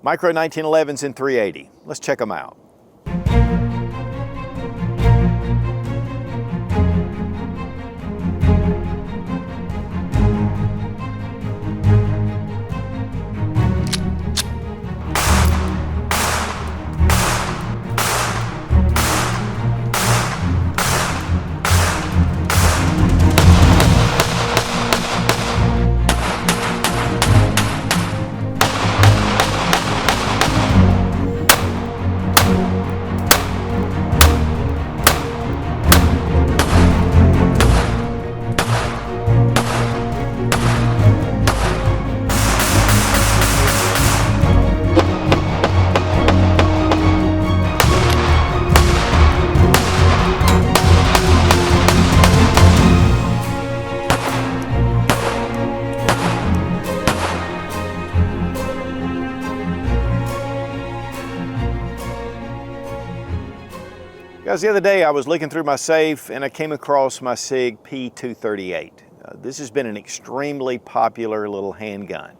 Micro 1911s in 380. Let's check them out. Guys, the other day I was looking through my safe and I came across my Sig P238. This has been an extremely popular little handgun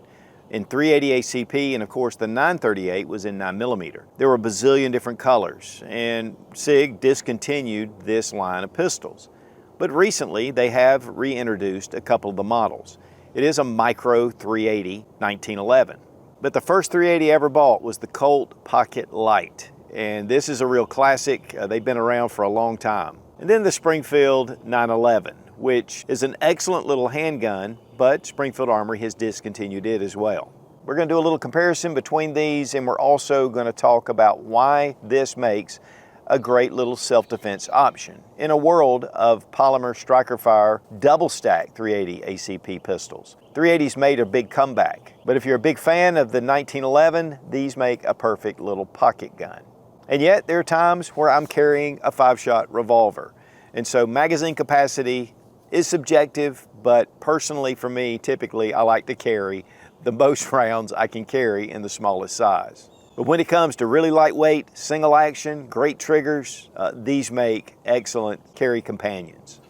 in 380 ACP, and of course the 938 was in 9mm. There were a bazillion different colors, and Sig discontinued this line of pistols. But recently they have reintroduced a couple of the models. It is a Micro 380 1911. But the first 380 I ever bought was the Colt Pocket Lite. And this is a real classic. They've been around for a long time. And then the Springfield 911, which is an excellent little handgun, but Springfield Armory has discontinued it as well. We're going to do a little comparison between these, and we're also going to talk about why this makes a great little self-defense option in a world of polymer striker fire double stack 380 ACP pistols. 380s made a big comeback, but if you're a big fan of the 1911, these make a perfect little pocket gun. And yet there are times where I'm carrying a 5-shot revolver. And so magazine capacity is subjective, but personally for me, typically I like to carry the most rounds I can carry in the smallest size. But when it comes to really lightweight, single action, great triggers, these make excellent carry companions.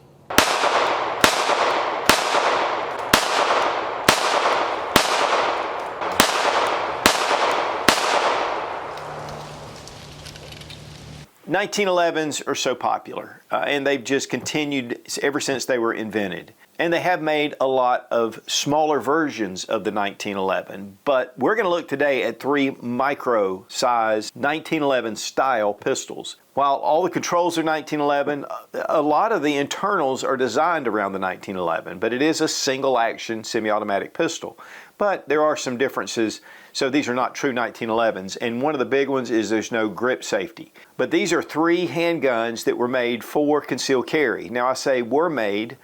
1911s are so popular, and they've just continued ever since they were invented. And they have made a lot of smaller versions of the 1911, but we're going to look today at 3 micro-sized 1911 style pistols. While all the controls are 1911, a lot of the internals are designed around the 1911, but it is a single-action semi-automatic pistol. But there are some differences, so these are not true 1911s, and one of the big ones is there's no grip safety. But these are 3 handguns that were made for concealed carry. Now I say were made,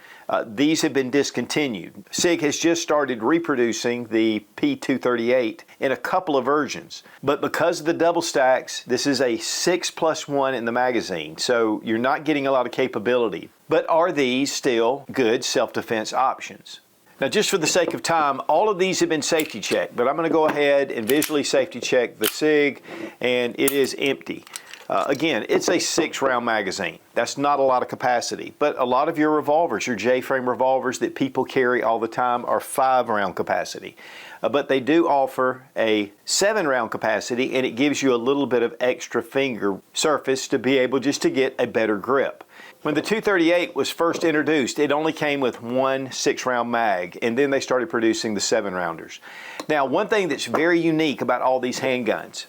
these have been discontinued. Sig has just started reproducing the P238 in a couple of versions, but because of the double stacks, this is a 6+1 in the magazine, so you're not getting a lot of capability. But are these still good self-defense options? Now, just for the sake of time, all of these have been safety checked, but I'm going to go ahead and visually safety check the Sig, and it is empty. Again, it's a 6-round magazine. That's not a lot of capacity, but a lot of your revolvers, your J-frame revolvers that people carry all the time, are 5-round capacity. But they do offer a 7-round capacity, and it gives you a little bit of extra finger surface to be able just to get a better grip. When the 238 was first introduced, it only came with 1 6-round mag, and then they started producing the 7-rounders. Now, one thing that's very unique about all these handguns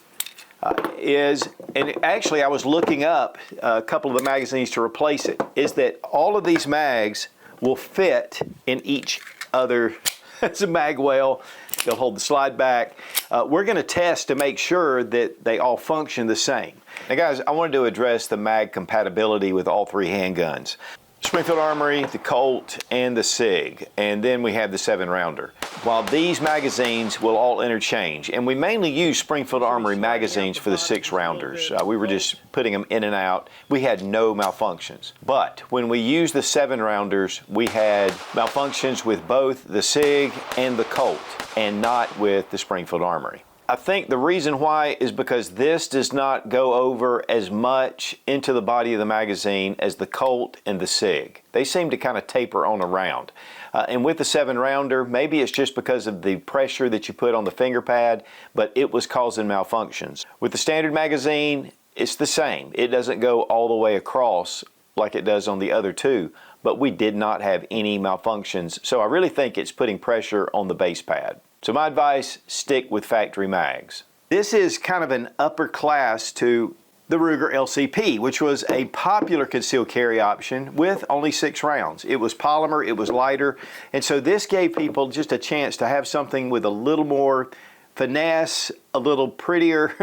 is, and actually I was looking up a couple of the magazines to replace it, is that all of these mags will fit in each other. It's a mag well. They'll hold the slide back. We're going to test to make sure that they all function the same. Now guys, I wanted to address the mag compatibility with all 3 handguns. Springfield Armory, the Colt, and the Sig, and then we have the 7-rounder. While these magazines will all interchange, and we mainly use Springfield Armory magazines for the 6-rounders. We were just putting them in and out. We had no malfunctions. But when we used the 7-rounders, we had malfunctions with both the Sig and the Colt, and not with the Springfield Armory. I think the reason why is because this does not go over as much into the body of the magazine as the Colt and the Sig. They seem to kind of taper on around. And with the 7-rounder, maybe it's just because of the pressure that you put on the finger pad, but it was causing malfunctions. With the standard magazine, it's the same. It doesn't go all the way across like it does on the other two, but we did not have any malfunctions. So I really think it's putting pressure on the base pad. So my advice, stick with factory mags. This is kind of an upper class to the Ruger LCP, which was a popular concealed carry option with only 6 rounds. It was polymer, it was lighter, and so this gave people just a chance to have something with a little more finesse, a little prettier,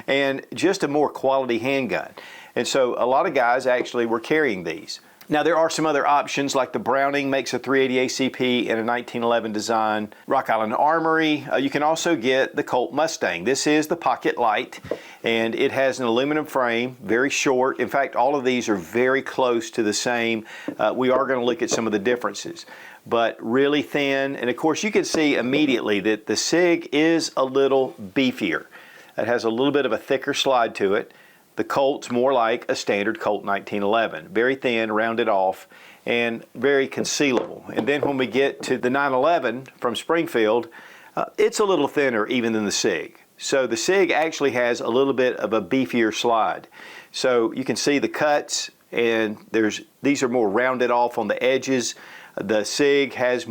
and just a more quality handgun. And so a lot of guys actually were carrying these. Now there are some other options, like the Browning makes a 380 ACP in a 1911 design. Rock Island Armory. You can also get the Colt Mustang. This is the Pocket Lite, and it has an aluminum frame, very short. In fact, all of these are very close to the same. We are going to look at some of the differences, but really thin. And of course, you can see immediately that the Sig is a little beefier. It has a little bit of a thicker slide to it. The Colt's more like a standard Colt 1911, very thin, rounded off, and very concealable. And then when we get to the 911 from Springfield, it's a little thinner even than the Sig. So the Sig actually has a little bit of a beefier slide. So you can see the cuts, and these are more rounded off on the edges. The Sig has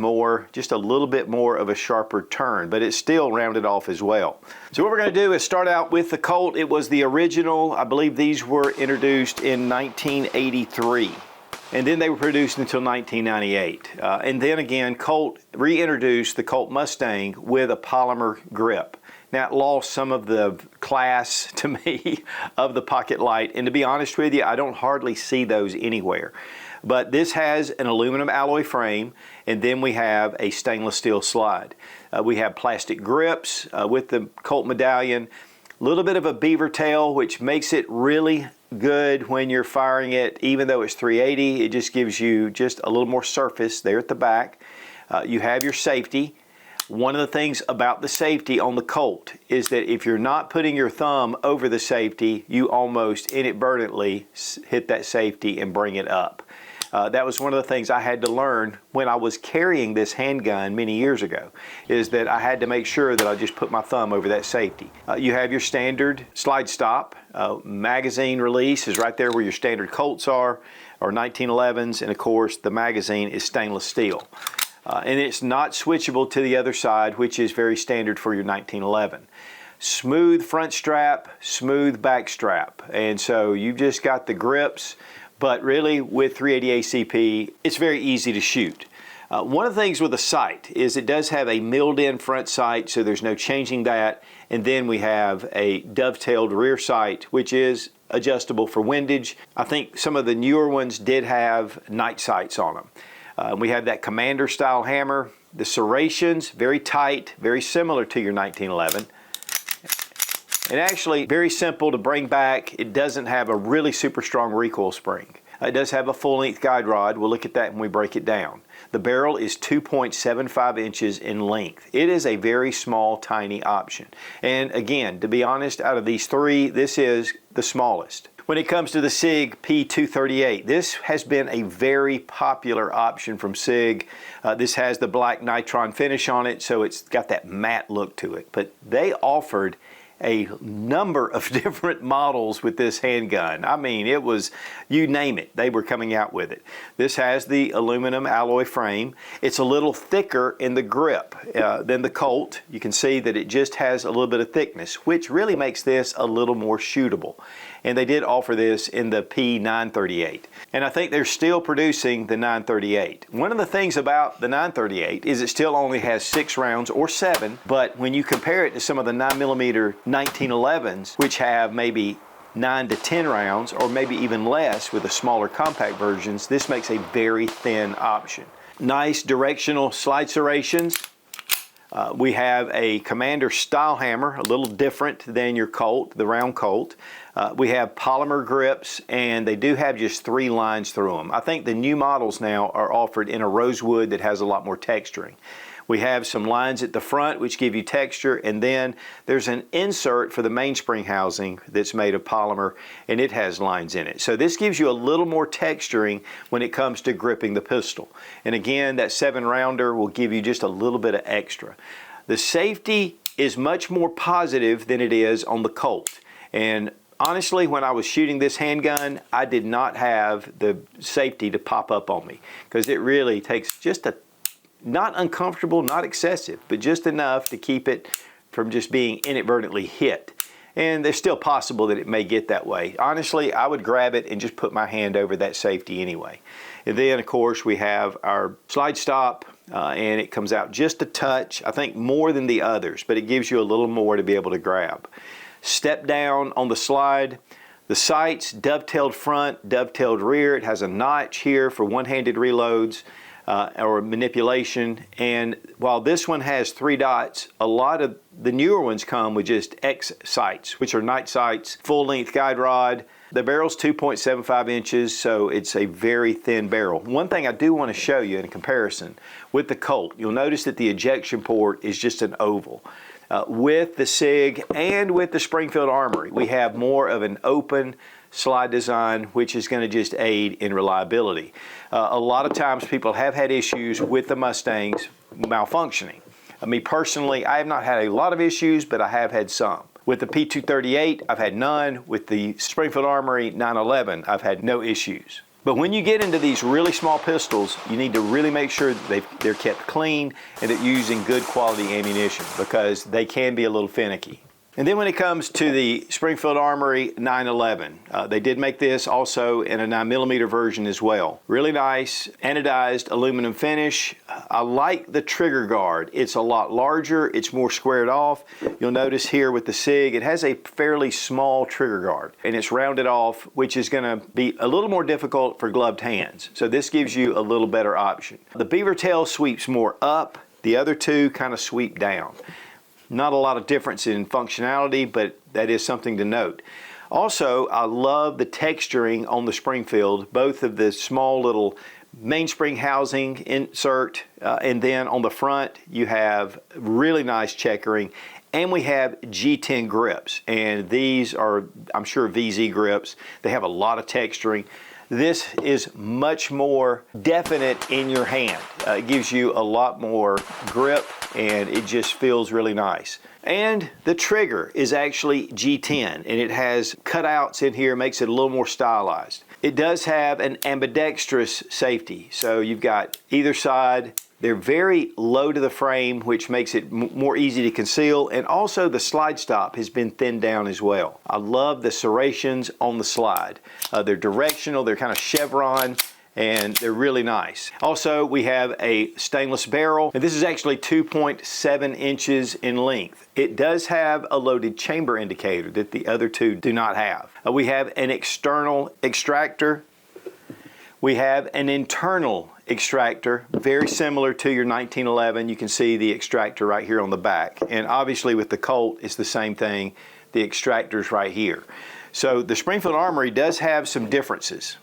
just a little bit more of a sharper turn, but it's still rounded off as well. So what we're going to do is start out with the Colt. It was the original. I believe these were introduced in 1983. And then they were produced until 1998. And then again, Colt reintroduced the Colt Mustang with a polymer grip. Now, it lost some of the class, to me, of the Pocket Lite. And to be honest with you, I don't hardly see those anywhere. But this has an aluminum alloy frame, and then we have a stainless steel slide. We have plastic grips with the Colt medallion, a little bit of a beaver tail, which makes it really good when you're firing it. Even though it's 380, it just gives you just a little more surface there at the back. You have your safety. One of the things about the safety on the Colt is that if you're not putting your thumb over the safety, you almost inadvertently hit that safety and bring it up. That was one of the things I had to learn when I was carrying this handgun many years ago, is that I had to make sure that I just put my thumb over that safety. You have your standard slide stop. Magazine release is right there where your standard Colts are, or 1911s, and of course the magazine is stainless steel. And it's not switchable to the other side, which is very standard for your 1911. Smooth front strap, smooth back strap, and so you've just got the grips. But really, with 380 ACP, it's very easy to shoot. One of the things with the sight is it does have a milled-in front sight, so there's no changing that. And then we have a dovetailed rear sight, which is adjustable for windage. I think some of the newer ones did have night sights on them. We have that commander-style hammer. The serrations, very tight, very similar to your 1911. And actually, very simple to bring back. It doesn't have a really super strong recoil spring. It does have a full-length guide rod. We'll look at that when we break it down. The barrel is 2.75 inches in length. It is a very small, tiny option. And again, to be honest, out of these three, this is the smallest. When it comes to the Sig P238, this has been a very popular option from Sig. This has the black nitron finish on it, so it's got that matte look to it. But they offered a number of different models with this handgun. I mean, it was, you name it, they were coming out with it. This has the aluminum alloy frame. It's a little thicker in the grip than the Colt. You can see that it just has a little bit of thickness, which really makes this a little more shootable. And they did offer this in the P938. And I think they're still producing the 938. One of the things about the 938 is it still only has 6 rounds or 7, but when you compare it to some of the 9mm 1911s, which have maybe 9 to 10 rounds, or maybe even less with the smaller compact versions, this makes a very thin option. Nice directional slide serrations. We have a Commander style hammer, a little different than your Colt, the round Colt. We have polymer grips, and they do have just 3 lines through them. I think the new models now are offered in a rosewood that has a lot more texturing. We have some lines at the front which give you texture, and then there's an insert for the mainspring housing that's made of polymer, and it has lines in it. So this gives you a little more texturing when it comes to gripping the pistol. And again, that 7-rounder will give you just a little bit of extra. The safety is much more positive than it is on the Colt. And honestly, when I was shooting this handgun, I did not have the safety to pop up on me, because it really takes just a, not uncomfortable, not excessive, but just enough to keep it from just being inadvertently hit. And it's still possible that it may get that way. Honestly, I would grab it and just put my hand over that safety anyway. And then, of course, we have our slide stop, and it comes out just a touch, I think more than the others, but it gives you a little more to be able to grab. Step down on the slide. The sights, dovetailed front, dovetailed rear. It has a notch here for one-handed reloads or manipulation. And while this one has 3 dots, a lot of the newer ones come with just X sights, which are night sights, full-length guide rod. The barrel's 2.75 inches, so it's a very thin barrel. One thing I do want to show you in comparison with the Colt, you'll notice that the ejection port is just an oval. With the Sig and with the Springfield Armory, we have more of an open slide design, which is going to just aid in reliability. A lot of times people have had issues with the Mustangs malfunctioning. Me personally, I have not had a lot of issues, but I have had some. With the P238, I've had none. With the Springfield Armory 911, I've had no issues. But when you get into these really small pistols, you need to really make sure that they're kept clean and that you're using good quality ammunition, because they can be a little finicky. And then when it comes to the Springfield Armory 911, they did make this also in a 9mm version as well. Really nice anodized aluminum finish. I like the trigger guard. It's a lot larger, it's more squared off. You'll notice here with the Sig, it has a fairly small trigger guard, and it's rounded off, which is going to be a little more difficult for gloved hands. So this gives you a little better option. The beaver tail sweeps more up, the other two kind of sweep down. Not a lot of difference in functionality, but that is something to note. Also, I love the texturing on the Springfield, both of the small little mainspring housing insert, and then on the front you have really nice checkering, and we have G10 grips, and these are, I'm sure, VZ grips. They have a lot of texturing. This is much more definite in your hand. It gives you a lot more grip, and it just feels really nice. And the trigger is actually G10, and it has cutouts in here, makes it a little more stylized. It does have an ambidextrous safety, so you've got either side. They're very low to the frame, which makes it more easy to conceal, and also the slide stop has been thinned down as well. I love the serrations on the slide. They're directional, they're kind of chevron, and they're really nice. Also, we have a stainless barrel, and this is actually 2.7 inches in length. It does have a loaded chamber indicator that the other two do not have. We have an external extractor. We have an internal extractor, very similar to your 1911. You can see the extractor right here on the back. And obviously with the Colt, it's the same thing. The extractor's right here. So the Springfield Armory does have some differences.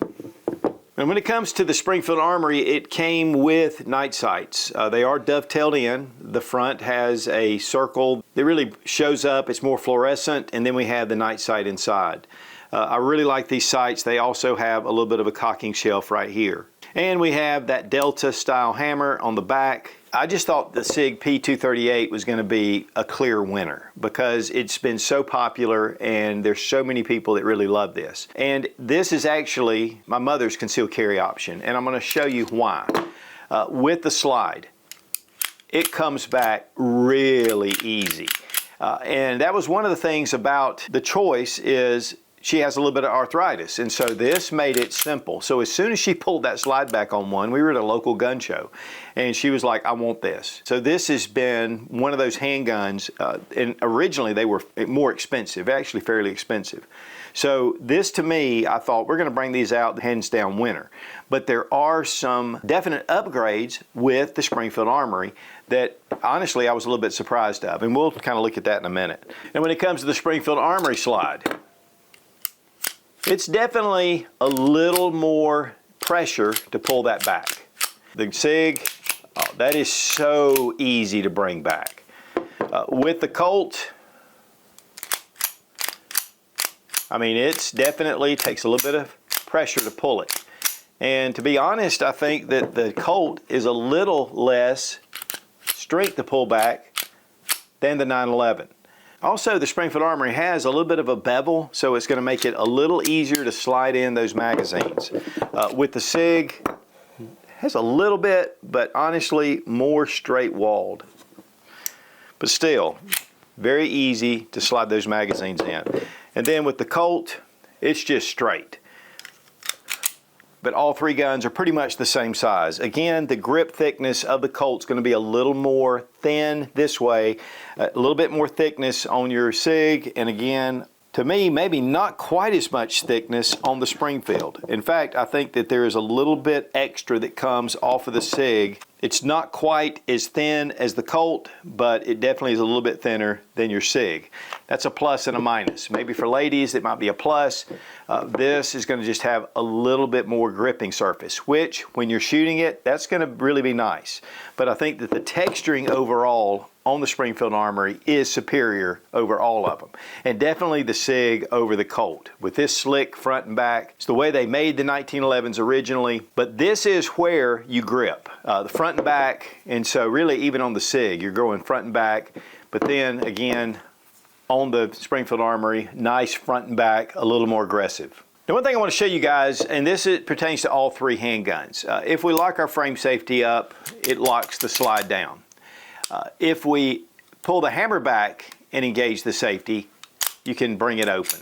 And when it comes to the Springfield Armory, it came with night sights. They are dovetailed in. The front has a circle that really shows up. It's more fluorescent, and then we have the night sight inside. I really like these sights. They also have a little bit of a cocking shelf right here. And we have that Delta style hammer on the back. I just thought the Sig P238 was going to be a clear winner because it's been so popular and there's so many people that really love this. And this is actually my mother's concealed carry option, and I'm going to show you why. With the slide, it comes back really easy. And that was one of the things about the choice is she has a little bit of arthritis, and so this made it simple. So as soon as she pulled that slide back on one, we were at a local gun show, and she was like, I want this. So this has been one of those handguns, and originally they were more expensive, actually fairly expensive. So this, to me, I thought we're going to bring these out hands down winner. But there are some definite upgrades with the Springfield Armory that honestly I was a little bit surprised of, and we'll kind of look at that in a minute. And when it comes to the Springfield Armory slide, it's definitely a little more pressure to pull that back. The Sig, That is so easy to bring back. With the Colt, I mean, it's definitely takes a little bit of pressure to pull it. And to be honest, I think that the Colt is a little less strength to pull back than the 911. Also, the Springfield Armory has a little bit of a bevel, so it's going to make it a little easier to slide in those magazines. With the Sig, has a little bit, but honestly more straight walled. But still, very easy to slide those magazines in. And then with the Colt, it's just straight. But all three guns are pretty much the same size. Again, the grip thickness of the Colt's going to be a little more thin this way, a little bit more thickness on your Sig, and again, to me, maybe not quite as much thickness on the Springfield. In fact, I think that there is a little bit extra that comes off of the Sig. It's not quite as thin as the Colt, but it definitely is a little bit thinner than your Sig. That's a plus and a minus. Maybe for ladies, it might be a plus. This is going to just have a little bit more gripping surface, which when you're shooting it, that's going to really be nice. But I think that the texturing overall on the Springfield Armory is superior over all of them. And definitely the Sig over the Colt. With this slick front and back, it's the way they made the 1911s originally, but this is where you grip. The front and back, and so really even on the Sig, you're going front and back, but then again, on the Springfield Armory, nice front and back, a little more aggressive. Now, one thing I want to show you guys, and this pertains to all three handguns. If we lock our frame safety up, it locks the slide down. If we pull the hammer back and engage the safety, you can bring it open.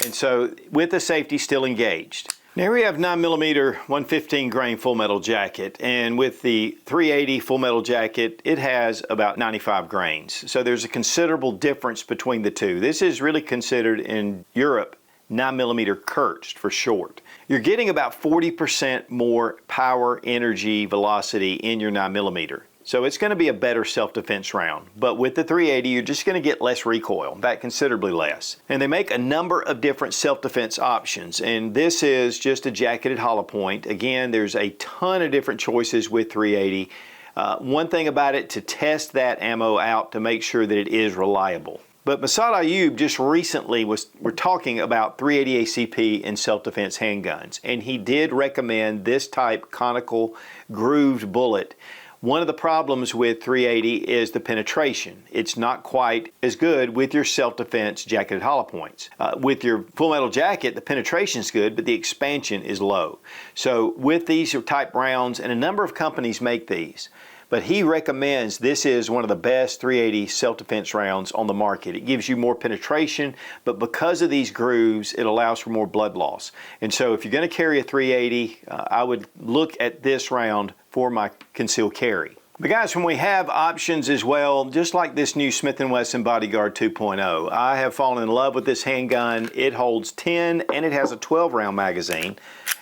And so with the safety still engaged. Now we have 9mm 115 grain full metal jacket, and with the 380 full metal jacket, it has about 95 grains. So there's a considerable difference between the two. This is really considered in Europe 9mm Kurz for short. You're getting about 40% more power, energy, velocity in your 9mm. So it's going to be a better self-defense round. But with the 380, you're just going to get less recoil, in fact, considerably less. And they make a number of different self-defense options. And this is just a jacketed hollow point. Again, there's a ton of different choices with 380. One thing about it, to test that ammo out to make sure that it is reliable. But Masad Ayub just recently we're talking about 380 ACP and self-defense handguns. And he did recommend this type conical grooved bullet. One of the problems with 380 is the penetration. It's not quite as good with your self-defense jacketed hollow points. With your full metal jacket, the penetration is good, but the expansion is low. So with these type rounds, and a number of companies make these, but he recommends this is one of the best 380 self-defense rounds on the market. It gives you more penetration, but because of these grooves, it allows for more blood loss. And so if you're going to carry a 380, I would look at this round for my concealed carry. But guys, when we have options as well, just like this new Smith & Wesson Bodyguard 2.0, I have fallen in love with this handgun. It holds 10 and it has a 12 round magazine.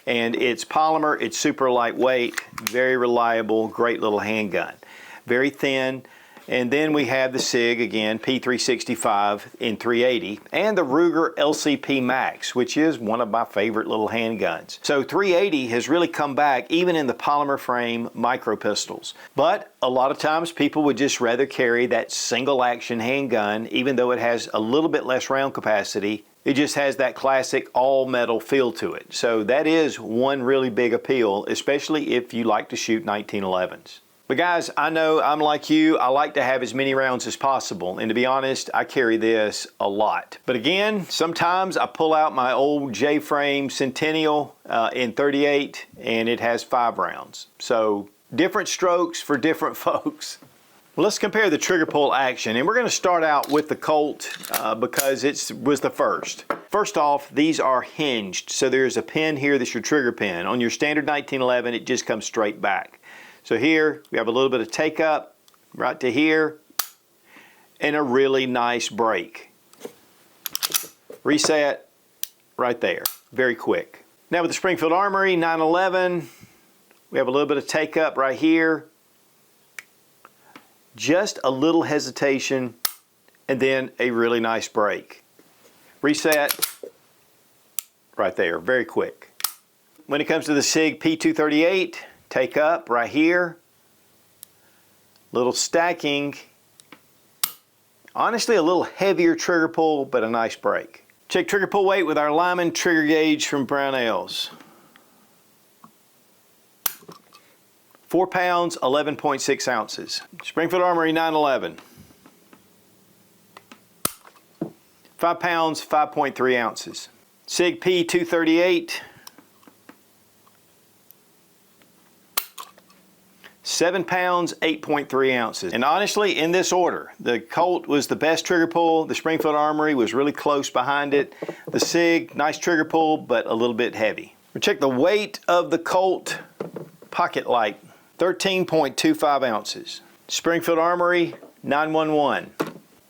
And it's polymer, it's super lightweight, very reliable, great little handgun. Very thin. And then we have the Sig, again, P365 in 380, and the Ruger LCP Max, which is one of my favorite little handguns. So 380 has really come back, even in the polymer frame micro pistols. But a lot of times people would just rather carry that single action handgun, even though it has a little bit less round capacity. It just has that classic all metal feel to it. So that is one really big appeal, especially if you like to shoot 1911s. But guys, I know I'm like you. I like to have as many rounds as possible. And to be honest, I carry this a lot. But again, sometimes I pull out my old J-frame Centennial in 38 and it has 5 rounds. So different strokes for different folks. Well, let's compare the trigger pull action, and we're going to start out with the Colt because it was the first. First off, these are hinged, so there's a pin here that's your trigger pin. On your standard 1911, it just comes straight back. So here we have a little bit of take up right to here and a really nice break. Reset right there, very quick. Now with the Springfield Armory 911, we have a little bit of take up right here. Just a little hesitation and then a really nice break. Reset right there, very quick. When it comes to the Sig P238, take up right here, Little stacking. Honestly, a little heavier trigger pull, but a nice break. Check trigger pull weight with our Lyman trigger gauge from Brownells. 4 pounds, 11.6 ounces. Springfield Armory 911. 5 pounds, 5.3 ounces. Sig P238. 7 pounds, 8.3 ounces. And honestly, in this order, the Colt was the best trigger pull. The Springfield Armory was really close behind it. The Sig, nice trigger pull, but a little bit heavy. We'll check the weight of the Colt Pocket Lite. 13.25 ounces. Springfield Armory 911.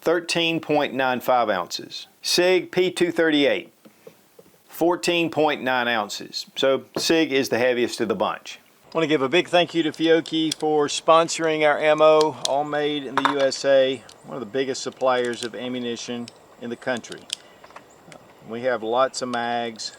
13.95 ounces. Sig P238. 14.9 ounces. So Sig is the heaviest of the bunch. I want to give a big thank you to Fiocchi for sponsoring our ammo, all made in the USA, one of the biggest suppliers of ammunition in the country. We have lots of mags.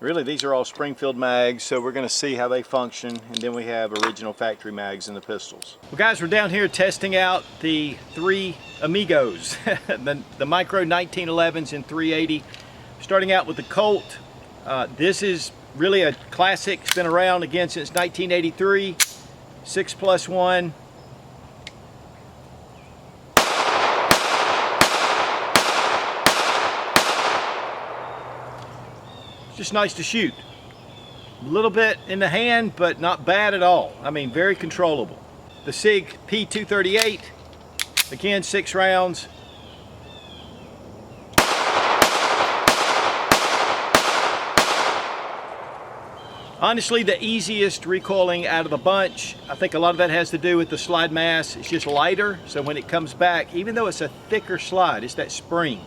Really, these are all Springfield mags, so we're going to see how they function, and then we have original factory mags in the pistols. Well guys, we're down here testing out the 3 Amigos, the micro 1911s in 380. Starting out with the Colt. This is really a classic. It's been around again since 1983. 6+1. It's just nice to shoot. A little bit in the hand, but not bad at all. I mean, very controllable. The Sig P238, again 6 rounds. Honestly, the easiest recoiling out of the bunch. I think a lot of that has to do with the slide mass. It's just lighter, so when it comes back, even though it's a thicker slide, it's that spring.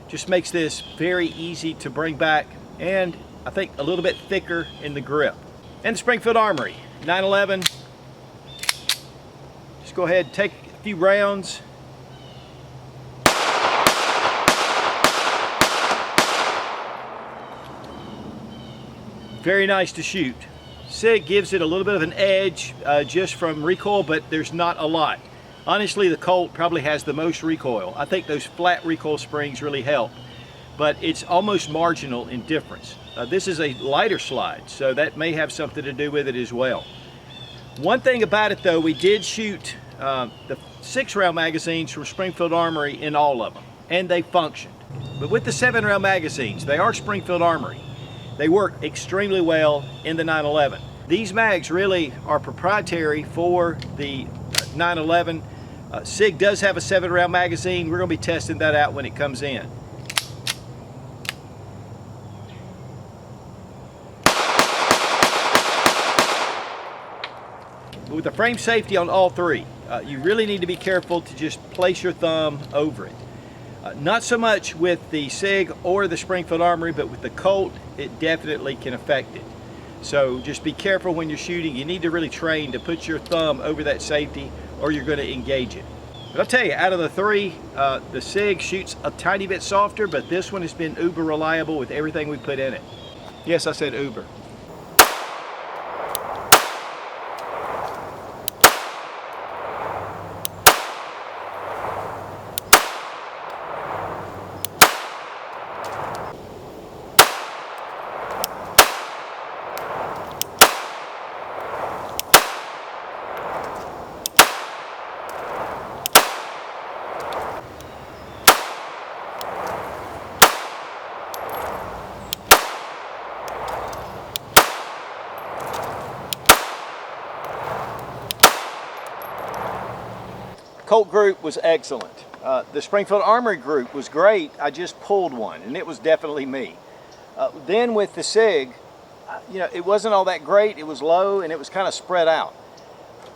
Just makes this very easy to bring back, and I think a little bit thicker in the grip. And the Springfield Armory 911. Just go ahead and take a few rounds. Very nice to shoot. Sig gives it a little bit of an edge just from recoil, but there's not a lot. Honestly, the Colt probably has the most recoil. I think those flat recoil springs really help, but it's almost marginal in difference. This is a lighter slide, so that may have something to do with it as well. One thing about it though, we did shoot the 6-round magazines from Springfield Armory in all of them, and they functioned. But with the 7-round magazines, they are Springfield Armory. They work extremely well in the 911. These mags really are proprietary for the 911. Sig does have a 7-round magazine. We're going to be testing that out when it comes in. With the frame safety on all 3, you really need to be careful to just place your thumb over it. Not so much with the Sig or the Springfield Armory, but with the Colt, it definitely can affect it. So just be careful when you're shooting. You need to really train to put your thumb over that safety, or you're going to engage it. But I'll tell you, out of the 3, the Sig shoots a tiny bit softer, but this one has been uber reliable with everything we put in it. Yes, I said uber. Colt group was excellent. The Springfield Armory group was great. I just pulled one, and it was definitely me. Then with the Sig, you know, it wasn't all that great. It was low, and it was kind of spread out.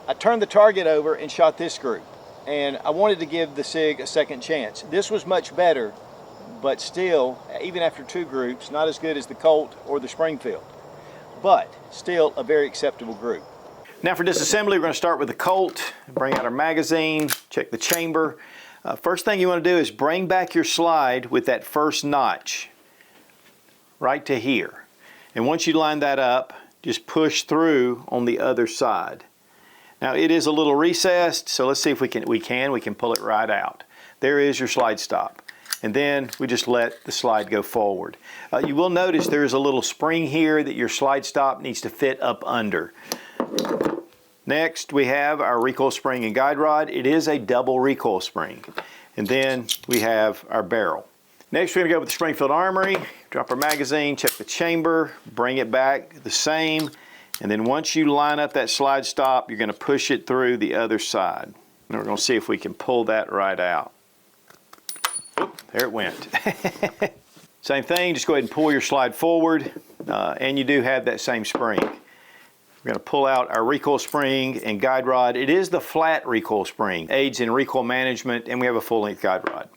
I turned the target over and shot this group, and I wanted to give the Sig a second chance. This was much better, but still, even after 2 groups, not as good as the Colt or the Springfield, but still a very acceptable group. Now for disassembly, we're going to start with the Colt, bring out our magazine, check the chamber. First thing you want to do is bring back your slide with that first notch right to here. And once you line that up, just push through on the other side. Now it is a little recessed, so let's see if we can pull it right out. There is your slide stop. And then we just let the slide go forward. You will notice there is a little spring here that your slide stop needs to fit up under. Next, we have our recoil spring and guide rod. It is a double recoil spring. And then we have our barrel. Next, we're gonna go with the Springfield Armory, drop our magazine, check the chamber, bring it back the same. And then once you line up that slide stop, you're gonna push it through the other side. And we're gonna see if we can pull that right out. There it went. Same thing, just go ahead and pull your slide forward, and you do have that same spring. We're going to pull out our recoil spring and guide rod. It is the flat recoil spring, aids in recoil management, and we have a full-length guide rod.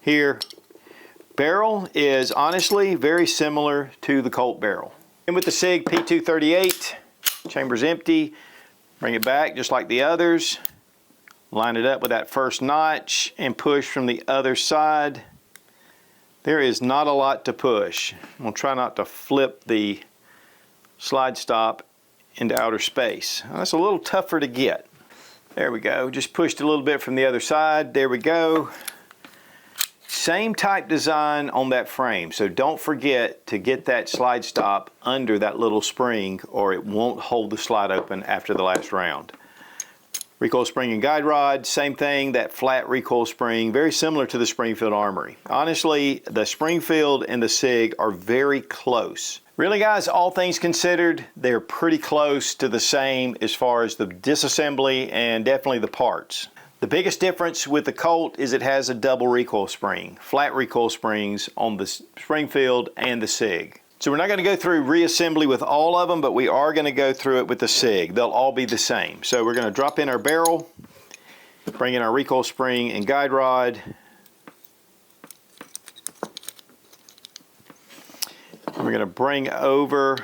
Here, barrel is honestly very similar to the Colt barrel. And with the Sig P238, chamber's empty, bring it back just like the others. Line it up with that first notch and push from the other side. There is not a lot to push. I'm going to try not to flip the slide stop into outer space. That's a little tougher to get. There we go. Just pushed a little bit from the other side. There we go. Same type design on that frame. So don't forget to get that slide stop under that little spring or it won't hold the slide open after the last round. Recoil spring and guide rod, same thing, that flat recoil spring, very similar to the Springfield Armory. Honestly, the Springfield and the Sig are very close. Really guys, all things considered, they're pretty close to the same as far as the disassembly and definitely the parts. The biggest difference with the Colt is it has a double recoil spring, flat recoil springs on the Springfield and the Sig. So we're not going to go through reassembly with all of them, but we are going to go through it with the Sig. They'll all be the same. So we're going to drop in our barrel, bring in our recoil spring and guide rod. And we're going to bring over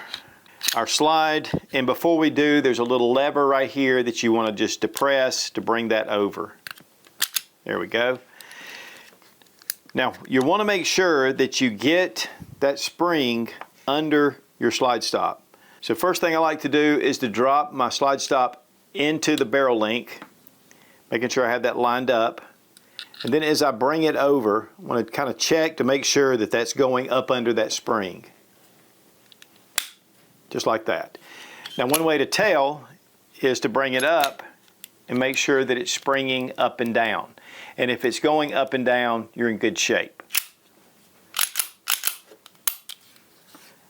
our slide. And before we do, there's a little lever right here that you want to just depress to bring that over. There we go. Now, you want to make sure that you get that spring under your slide stop. So first thing I like to do is to drop my slide stop into the barrel link, making sure I have that lined up. And then as I bring it over, I want to kind of check to make sure that that's going up under that spring. Just like that. Now one way to tell is to bring it up and make sure that it's springing up and down. And if it's going up and down, you're in good shape.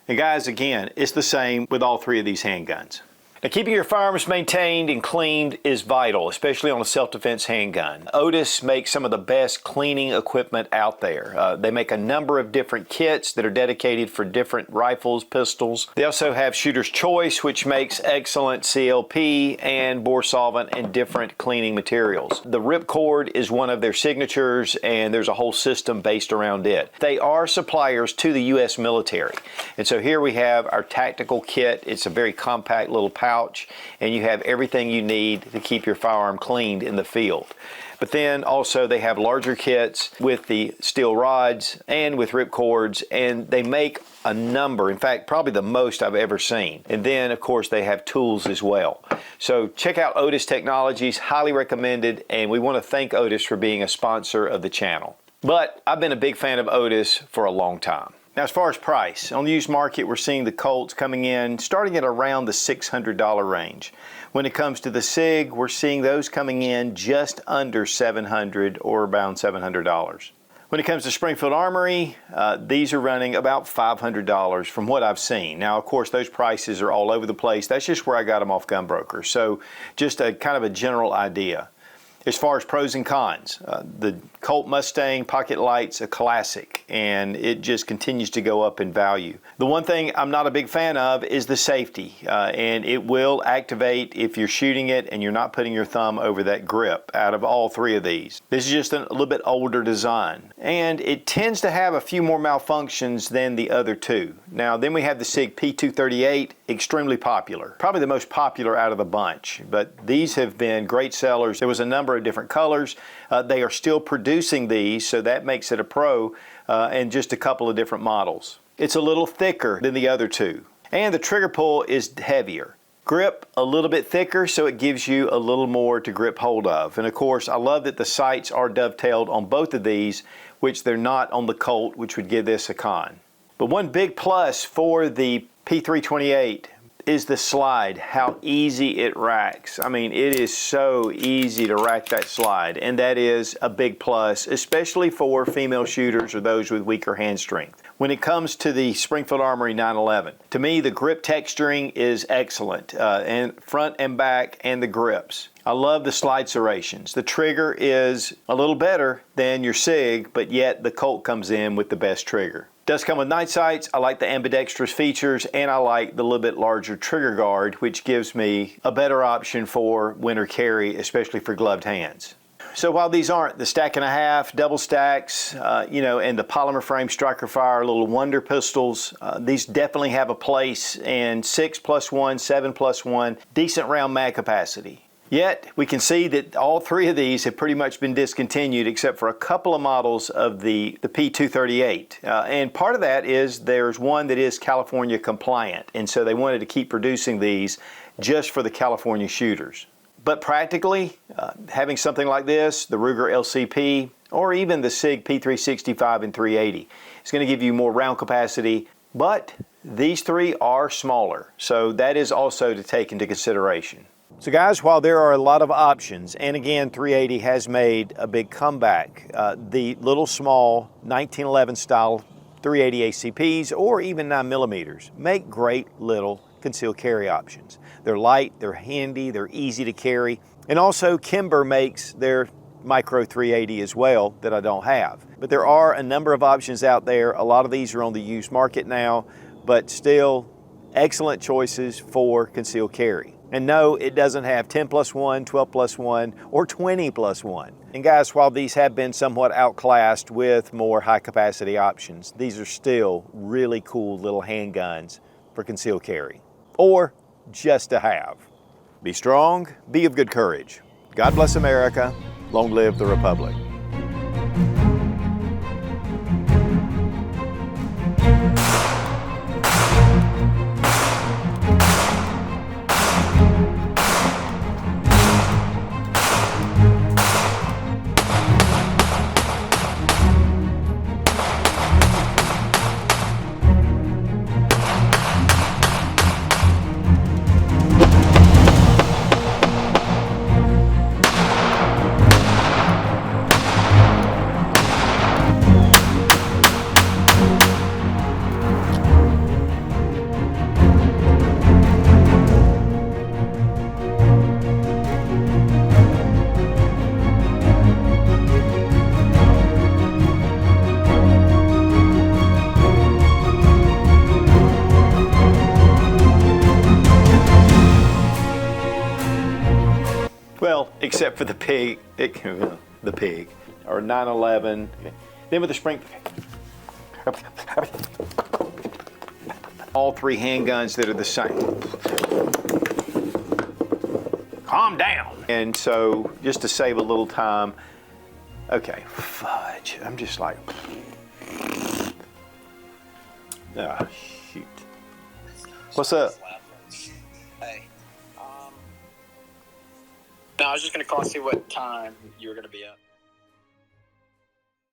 And guys, again, it's the same with all three of these handguns. Now, keeping your firearms maintained and cleaned is vital, especially on a self-defense handgun. Otis makes some of the best cleaning equipment out there. They make a number of different kits that are dedicated for different rifles, pistols. They also have Shooter's Choice, which makes excellent CLP and bore solvent and different cleaning materials. The ripcord is one of their signatures, and there's a whole system based around it. They are suppliers to the U.S. military. And so here we have our tactical kit. It's a very compact little pouch, and you have everything you need to keep your firearm cleaned in the field. But then also they have larger kits with the steel rods and with ripcords, and they make a number, in fact probably the most I've ever seen. And then of course they have tools as well. So check out Otis Technologies, highly recommended, and we want to thank Otis for being a sponsor of the channel. But I've been a big fan of Otis for a long time. Now, as far as price, on the used market, we're seeing the Colts coming in starting at around the $600 range. When it comes to the Sig, we're seeing those coming in just under $700 or around $700. When it comes to Springfield Armory, these are running about $500 from what I've seen. Now, of course, those prices are all over the place. That's just where I got them off GunBroker. So just a kind of a general idea. As far as pros and cons, the Colt Mustang Pocket Lite's a classic, and it just continues to go up in value. The one thing I'm not a big fan of is the safety, and it will activate if you're shooting it and you're not putting your thumb over that grip out of all three of these. This is just a little bit older design, and it tends to have a few more malfunctions than the other two. Now, then we have the Sig P238, extremely popular, probably the most popular out of the bunch, but these have been great sellers. There was a number of different colors. They are still producing these, so that makes it a pro, and just a couple of different models. It's a little thicker than the other two, and the trigger pull is heavier. Grip a little bit thicker, so it gives you a little more to grip hold of. And of course, I love that the sights are dovetailed on both of these, which they're not on the Colt, which would give this a con. But one big plus for the P238 is the slide, how easy it racks. I mean, it is so easy to rack that slide, and that is a big plus, especially for female shooters or those with weaker hand strength. When it comes to the Springfield Armory 911, to me, the grip texturing is excellent, and front and back and the grips. I love the slide serrations. The trigger is a little better than your Sig, but yet the Colt comes in with the best trigger. Does come with night sights. I like the ambidextrous features, and I like the little bit larger trigger guard, which gives me a better option for winter carry, especially for gloved hands. So while these aren't the stack and a half, double stacks, and the polymer frame striker fire little wonder pistols, these definitely have a place in 6+1, 7+1, decent round mag capacity. Yet, we can see that all three of these have pretty much been discontinued except for a couple of models of the P238. And part of that is there's one that is California compliant, and so they wanted to keep producing these just for the California shooters. But practically, having something like this, the Ruger LCP, or even the Sig P365 and 380, is going to give you more round capacity, but these three are smaller, so that is also to take into consideration. So guys, while there are a lot of options, and again 380 has made a big comeback, the little small 1911 style 380 ACPs or even 9mm make great little concealed carry options. They're light, they're handy, they're easy to carry, and also Kimber makes their micro 380 as well that I don't have. But there are a number of options out there. A lot of these are on the used market now, but still excellent choices for concealed carry. And no, it doesn't have 10+1, 12+1, or 20+1. And guys, while these have been somewhat outclassed with more high capacity options, these are still really cool little handguns for concealed carry, or just to have. Be strong, be of good courage. God bless America, long live the Republic. Well, except for the pig, the pig, or 911. Then with the spring, all three handguns that are the same. Calm down. And so, just to save a little time, okay, fudge. I'm just like, ah, shoot. What's up? Hey. No, I was just going to call and see what time you were going to be up.